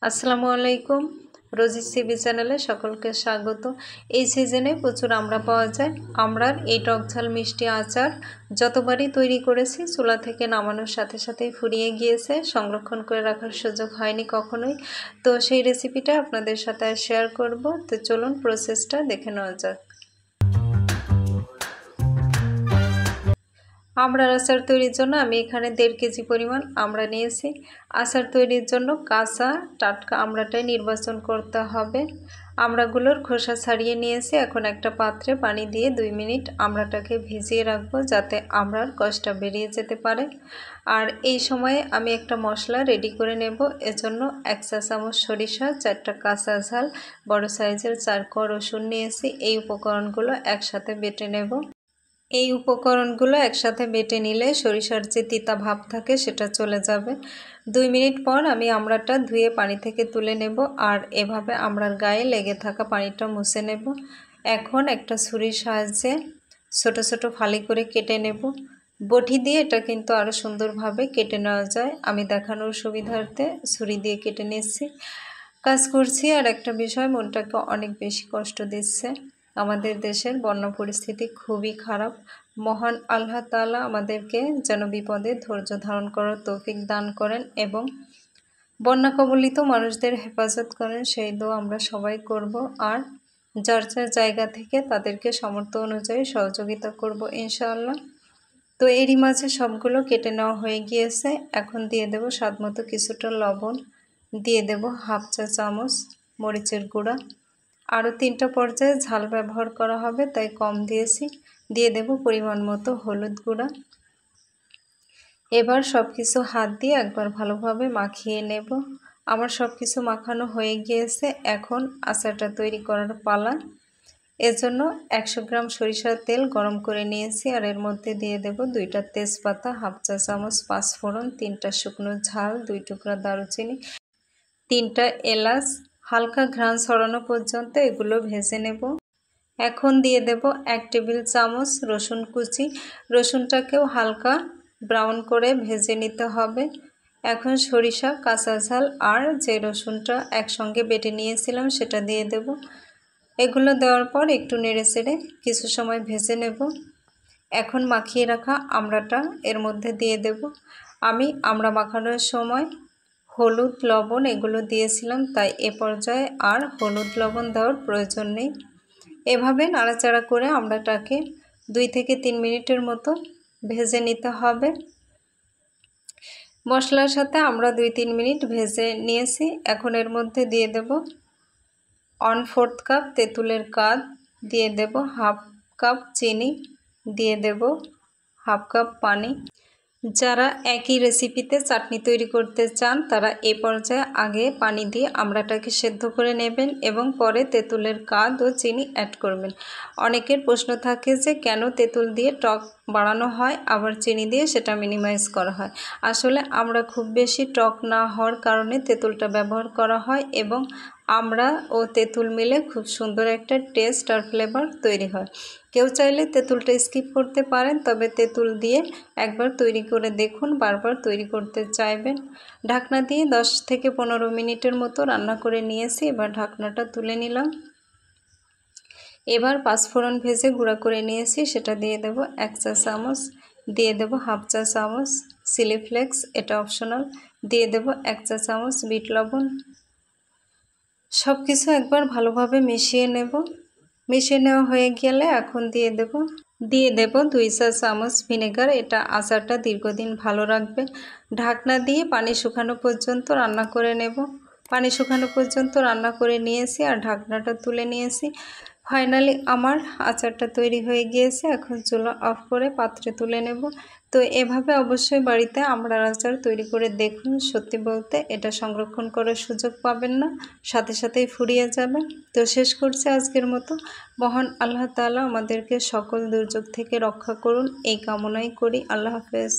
আসসালামু আলাইকুম। রোজি সিবি চ্যানেলে সকলকে স্বাগত। এই সিজনে প্রচুর আমড়া পাওয়া যায়। আমড়ার এই টক ঝাল মিষ্টি আচার যতবারই তৈরি করেছি চুলা থেকে নামানোর সাথে সাথেই ফুরিয়ে গিয়েছে, সংরক্ষণ করে রাখার সুযোগ হয়নি কখনোই। তো সেই রেসিপিটা আপনাদের সাথে শেয়ার করব। তো চলুন প্রসেসটা দেখে নেওয়া যাক। আমড়ার আচার তৈরির জন্য আমি এখানে 1.5 কেজি পরিমাণ আমড়া নিয়েছি। আচার তৈরির জন্য কাঁচা টাটকা আমড়াটাই নির্বাচন করতে হবে। আমড়াগুলোর খোসা ছাড়িয়ে নিয়েছি। এখন একটা পাত্রে পানি দিয়ে 2 মিনিট আমড়াটাকে ভিজিয়ে রাখবো, যাতে আমড়ার কষটা বেরিয়ে যেতে পারে। আর এই সময়ে আমি একটা মশলা রেডি করে নেব। এজন্য 1 চা চামচ সরিষা, 4টা কাঁচা ঝাল, বড় সাইজের 4 কোয়া রসুন নিয়েছি। এই উপকরণগুলো একসাথে বেটে নেব। এই উপকরণগুলো একসাথে বেটে নিলে সরিষার যে তিতা ভাব থাকে সেটা চলে যাবে। 2 মিনিট পর আমি আমড়াটা ধুয়ে পানি থেকে তুলে নেব, আর এভাবে আমড়ার গায়ে লেগে থাকা পানিটা মুছে নেব। এখন একটা ছুরির সাহায্যে ছোট ছোট ফালি করে কেটে নেব। বটি দিয়ে এটা কিন্তু আরও সুন্দরভাবে কেটে নেওয়া যায়। আমি দেখানোর সুবিধার্থে ছুরি দিয়ে কেটে নিচ্ছি। কাজ করছি আর একটা বিষয় মনটাকে অনেক বেশি কষ্ট দিচ্ছে। আমাদের দেশের বন্যা পরিস্থিতি খুবই খারাপ। মহান আল্লাহ তাআলা আমাদেরকে যেন বিপদে ধৈর্য ধারণ করার তৌফিক দান করেন এবং বন্যা কবলিত মানুষদের হেফাজত করেন, সেই দোয়া আমরা সবাই করব। আর যার যার জায়গা থেকে তাদেরকে সামর্থ্য অনুযায়ী সহযোগিতা করব ইনশাআল্লাহ। তো এরই মাঝে সবগুলো কেটে নেওয়া হয়ে গিয়েছে। এখন দিয়ে দেব স্বাদমতো কিছুটা লবণ, দিয়ে দেব 1/2 চা চামচ মরিচের গুঁড়া। আরও 3টা পর্যায়ে ঝাল ব্যবহার করা হবে, তাই কম দিয়েছি। দিয়ে দেব পরিমাণ মতো হলুদ গুঁড়া। এবার সব কিছু হাত দিয়ে একবার ভালোভাবে মাখিয়ে নেব। আমার সব কিছু মাখানো হয়ে গিয়েছে। এখন আচারটা তৈরি করার পালা। এজন্য 100 গ্রাম সরিষার তেল গরম করে নিয়েছি, আর এর মধ্যে দিয়ে দেব 2টা তেজপাতা, 1/2 চা চামচ পাঁচফোড়ন, 3টা শুকনো ঝাল, 2 টুকরা দারুচিনি, 3টা এলাচ। হালকা ঘ্রাণ ছড়ানো পর্যন্ত এগুলো ভেজে নেব। এখন দিয়ে দেব 1 টেবিল চামচ রসুন কুচি। রসুনটাকেও হালকা ব্রাউন করে ভেজে নিতে হবে। এখন সরিষা, কাঁচা ঝাল আর যে রসুনটা একসঙ্গে বেটে নিয়েছিলাম সেটা দিয়ে দেব। এগুলো দেওয়ার পর একটু নেড়েচেড়ে কিছু সময় ভেজে নেব। এখন মাখিয়ে রাখা আমড়াটা এর মধ্যে দিয়ে দেব। আমি আমড়া মাখানোর সময় হলুদ, লবণ এগুলো দিয়েছিলাম, তাই এ পর্যায়ে আর হলুদ লবণ দেওয়ার প্রয়োজন নেই। এভাবে নাড়াচাড়া করে আমড়াটাকে 2 থেকে 3 মিনিটের মতো ভেজে নিতে হবে। মশলার সাথে আমরা 2-3 মিনিট ভেজে নিয়েছি। এখন এর মধ্যে দিয়ে দেব 1/4 কাপ তেঁতুলের কাপ, দিয়ে দেব 1/2 কাপ চিনি, দিয়ে দেব 1/2 কাপ পানি। যারা একই রেসিপিতে চাটনি তৈরি করতে চান তারা এই পর্যায়ে আগে পানি দিয়ে আমড়াটাকে সেদ্ধ করে নেবেন এবং পরে তেঁতুলের কাদ ও চিনি অ্যাড করবেন। অনেকের প্রশ্ন থাকে যে কেন তেঁতুল দিয়ে টক বাড়ানো হয় আবার চিনি দিয়ে সেটা মিনিমাইজ করা হয়। আসলে আমড়া খুব বেশি টক না হওয়ার কারণে তেঁতুলটা ব্যবহার করা হয় এবং আমড়া ও তেঁতুল মিলে খুব সুন্দর একটা টেস্ট আর ফ্লেভার তৈরি হয়। কেউ চাইলে তেঁতুলটা স্কিপ করতে পারেন, তবে তেঁতুল দিয়ে একবার তৈরি করে দেখুন, বারবার তৈরি করতে চাইবেন। ঢাকনা দিয়ে 10 থেকে 15 মিনিটের মতো রান্না করে নিয়েছি। এবার ঢাকনাটা তুলে নিলাম। এবার পাঁচফোড়ন ভেজে গুঁড়া করে নিয়েছি, সেটা দিয়ে দেব 1 চা চামচ, দিয়ে দেব 1/2 চা চামচ চিলি ফ্লেক্স, এটা অপশনাল, দিয়ে দেব 1 চা চামচ বিট লবণ। সব কিছু একবার ভালোভাবে মিশিয়ে নেব। মিশিয়ে নেওয়া হয়ে গেলে এখন দিয়ে দেব 2 চা চামচ ভিনেগার। এটা আচারটা দীর্ঘদিন ভালো রাখবে। ঢাকনা দিয়ে পানি শুকানো পর্যন্ত রান্না করে নেব। পানি শুকানো পর্যন্ত রান্না করে নিয়েছি আর ঢাকনাটা তুলে নিয়েছি। ফাইনালি আমার আচারটা তৈরি হয়ে গিয়েছে। এখন চুলা অফ করে পাত্রে তুলে নেব। তো এভাবে অবশ্যই বাড়িতে আমড়ার আচার তৈরি করে দেখুন। সত্যি বলতে এটা সংরক্ষণ করার সুযোগ পাবেন না, সাথে সাথেই ফুরিয়ে যাবে। তো শেষ করছি আজকের মতো। মহান আল্লাহ তাআলা আমাদেরকে সকল দুর্যোগ থেকে রক্ষা করুন এই কামনাই করি। আল্লাহ হাফেজ।